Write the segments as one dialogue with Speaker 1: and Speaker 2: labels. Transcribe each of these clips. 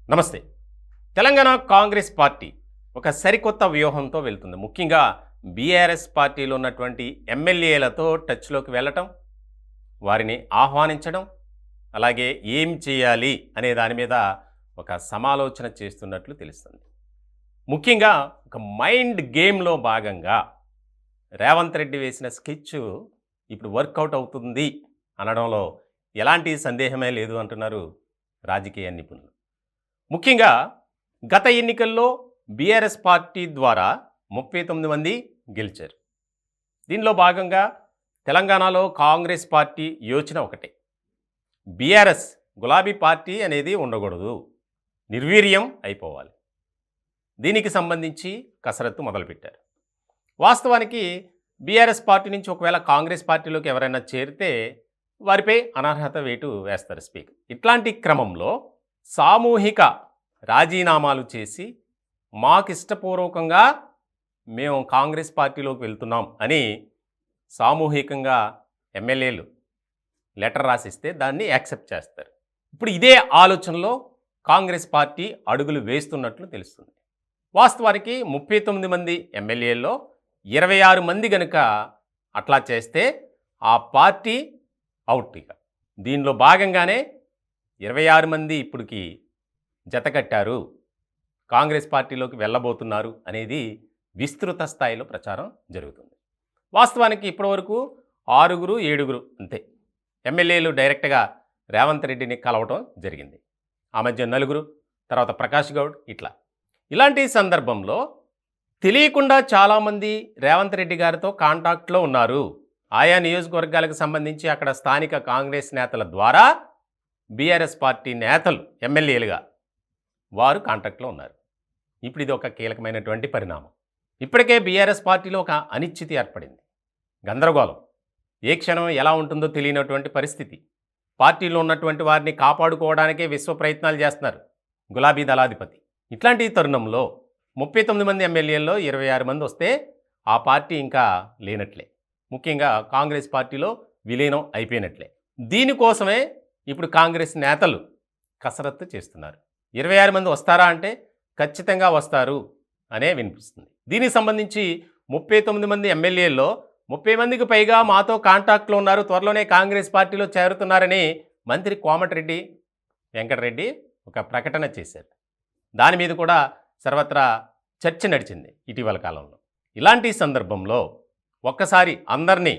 Speaker 1: నమస్తే. తెలంగాణ కాంగ్రెస్ పార్టీ ఒక సరికొత్త వ్యూహంతో వెళ్తుంది. ముఖ్యంగా బీఆర్ఎస్ పార్టీలో ఉన్నటువంటి ఎమ్మెల్యేలతో టచ్‌లోకి వెళ్ళటం, వారిని ఆహ్వానించడం, అలాగే ఏం చేయాలి అనే దాని మీద ఒక సమాలోచన చేస్తున్నట్లు తెలుస్తుంది. ముఖ్యంగా ఒక మైండ్ గేమ్‌లో భాగంగా రేవంత్ రెడ్డి వేసిన స్కెచ్ ఇప్పుడు వర్కౌట్ అవుతుంది అనడంలో ఎలాంటి సందేహమే లేదు అంటున్నారు రాజకీయ నిపుణులు. ముఖ్యంగా గత ఎన్నికల్లో బీఆర్ఎస్ పార్టీ ద్వారా 39 మంది గెలిచారు. దీనిలో భాగంగా తెలంగాణలో కాంగ్రెస్ పార్టీ యోచన ఒకటే. బీఆర్ఎస్ గులాబీ పార్టీ అనేది ఉండకూడదు, నిర్వీర్యం అయిపోవాలి. దీనికి సంబంధించి కసరత్తు మొదలుపెట్టారు. వాస్తవానికి బీఆర్ఎస్ పార్టీ నుంచి ఒకవేళ కాంగ్రెస్ పార్టీలోకి ఎవరైనా చేరితే వారిపై అనర్హత వేటు వేస్తారు స్పీకర్. ఇట్లాంటి క్రమంలో సామూహిక రాజీనామాలు చేసి మాకిష్టపూర్వకంగా మేము కాంగ్రెస్ పార్టీలోకి వెళ్తున్నాం అని సామూహికంగా ఎమ్మెల్యేలు లెటర్ రాసిస్తే దాన్ని యాక్సెప్ట్ చేస్తారు. ఇప్పుడు ఇదే ఆలోచనలో కాంగ్రెస్ పార్టీ అడుగులు వేస్తున్నట్లు తెలుస్తుంది. వాస్తవానికి 39 మంది ఎమ్మెల్యేల్లో 26 మంది గనుక అట్లా చేస్తే ఆ పార్టీ అవుట్. ఇక దీనిలో భాగంగానే 26 మంది ఇప్పటికి జతకట్టారు, కాంగ్రెస్ పార్టీలోకి వెళ్ళబోతున్నారు అనేది విస్తృత స్థాయిలో ప్రచారం జరుగుతుంది. వాస్తవానికి ఇప్పటివరకు 6, 7 అంతే ఎమ్మెల్యేలు డైరెక్ట్గా రేవంత్ రెడ్డిని కలవటం జరిగింది. ఆ మధ్య 4, తర్వాత ప్రకాష్ గౌడ్ ఇలాంటి సందర్భంలో తెలియకుండా చాలామంది రేవంత్ రెడ్డి గారితో కాంటాక్ట్లో ఉన్నారు. ఆయా నియోజకవర్గాలకు సంబంధించి అక్కడ స్థానిక కాంగ్రెస్ నేతల ద్వారా బీఆర్ఎస్ పార్టీ నేతలు ఎమ్మెల్యేలుగా వారు కాంటాక్ట్లో ఉన్నారు. ఇప్పుడు ఇది ఒక కీలకమైనటువంటి పరిణామం. ఇప్పటికే బీఆర్ఎస్ పార్టీలో ఒక అనిశ్చితి ఏర్పడింది, గందరగోళం. ఏ క్షణం ఎలా ఉంటుందో తెలియనటువంటి పరిస్థితి. పార్టీలో ఉన్నటువంటి వారిని కాపాడుకోవడానికే విశ్వ ప్రయత్నాలు చేస్తున్నారు గులాబీ దళాధిపతి. ఇట్లాంటి తరుణంలో 39 మంది ఎమ్మెల్యేల్లో 26 మంది వస్తే ఆ పార్టీ ఇంకా లేనట్లే. ముఖ్యంగా కాంగ్రెస్ పార్టీలో విలీనం అయిపోయినట్లే. దీనికోసమే ఇప్పుడు కాంగ్రెస్ నేతలు కసరత్తు చేస్తున్నారు. 26 మంది వస్తారా అంటే ఖచ్చితంగా వస్తారు అనే వినిపిస్తుంది. దీనికి సంబంధించి 39 మంది ఎమ్మెల్యేల్లో 30 మందికి పైగా మాతో కాంటాక్ట్లో ఉన్నారు, త్వరలోనే కాంగ్రెస్ పార్టీలో చేరుతున్నారని మంత్రి కోమటిరెడ్డి వెంకటరెడ్డి ఒక ప్రకటన చేశారు. దాని మీద కూడా సర్వత్రా చర్చ నడిచింది ఇటీవల కాలంలో. ఇలాంటి సందర్భంలో ఒక్కసారి అందరినీ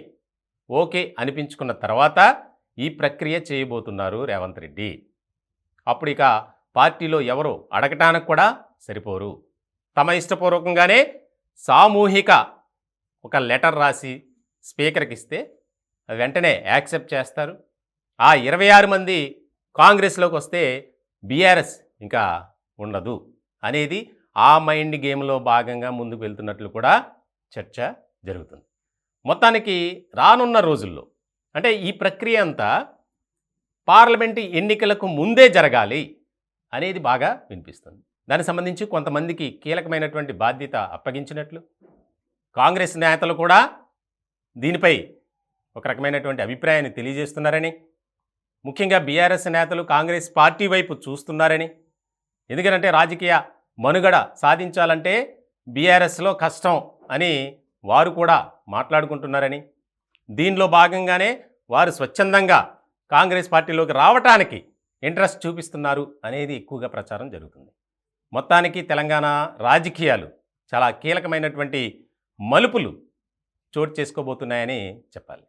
Speaker 1: ఓకే అనిపించుకున్న తర్వాత ఈ ప్రక్రియ చేయబోతున్నారు రేవంత్ రెడ్డి. అప్పుడు ఇక పార్టీలో ఎవరు అడగటానికి కూడా సరిపోరు. తమ ఇష్టపూర్వకంగానే సామూహిక ఒక లెటర్ రాసి స్పీకర్కి ఇస్తే వెంటనే యాక్సెప్ట్ చేస్తారు. ఆ 26 మంది కాంగ్రెస్లోకి వస్తే బీఆర్ఎస్ ఇంకా ఉండదు అనేది ఆ మైండ్ గేమ్లో భాగంగా ముందుకు వెళ్తున్నట్లు కూడా చర్చ జరుగుతుంది. మొత్తానికి రానున్న రోజుల్లో అంటే ఈ ప్రక్రియ అంతా పార్లమెంటు ఎన్నికలకు ముందే జరగాలి అనేది బాగా వినిపిస్తుంది. దానికి సంబంధించి కొంతమందికి కీలకమైనటువంటి బాధ్యత అప్పగించినట్లు కాంగ్రెస్ నేతలు కూడా దీనిపై ఒక రకమైనటువంటి అభిప్రాయాన్ని తెలియజేస్తున్నారని, ముఖ్యంగా బీఆర్ఎస్ నేతలు కాంగ్రెస్ పార్టీ వైపు చూస్తున్నారని, ఎందుకంటే రాజకీయ మనుగడ సాధించాలంటే బీఆర్ఎస్లో కష్టం అని వారు కూడా మాట్లాడుకుంటున్నారని, దీనిలో భాగంగానే వారు స్వచ్ఛందంగా కాంగ్రెస్ పార్టీలోకి రావటానికి ఇంట్రెస్ట్ చూపిస్తున్నారు అనేది ఎక్కువగా ప్రచారం జరుగుతుంది. మొత్తానికి తెలంగాణ రాజకీయాలు చాలా కీలకమైనటువంటి మలుపులు చోటు చేసుకోబోతున్నాయని చెప్పాలి.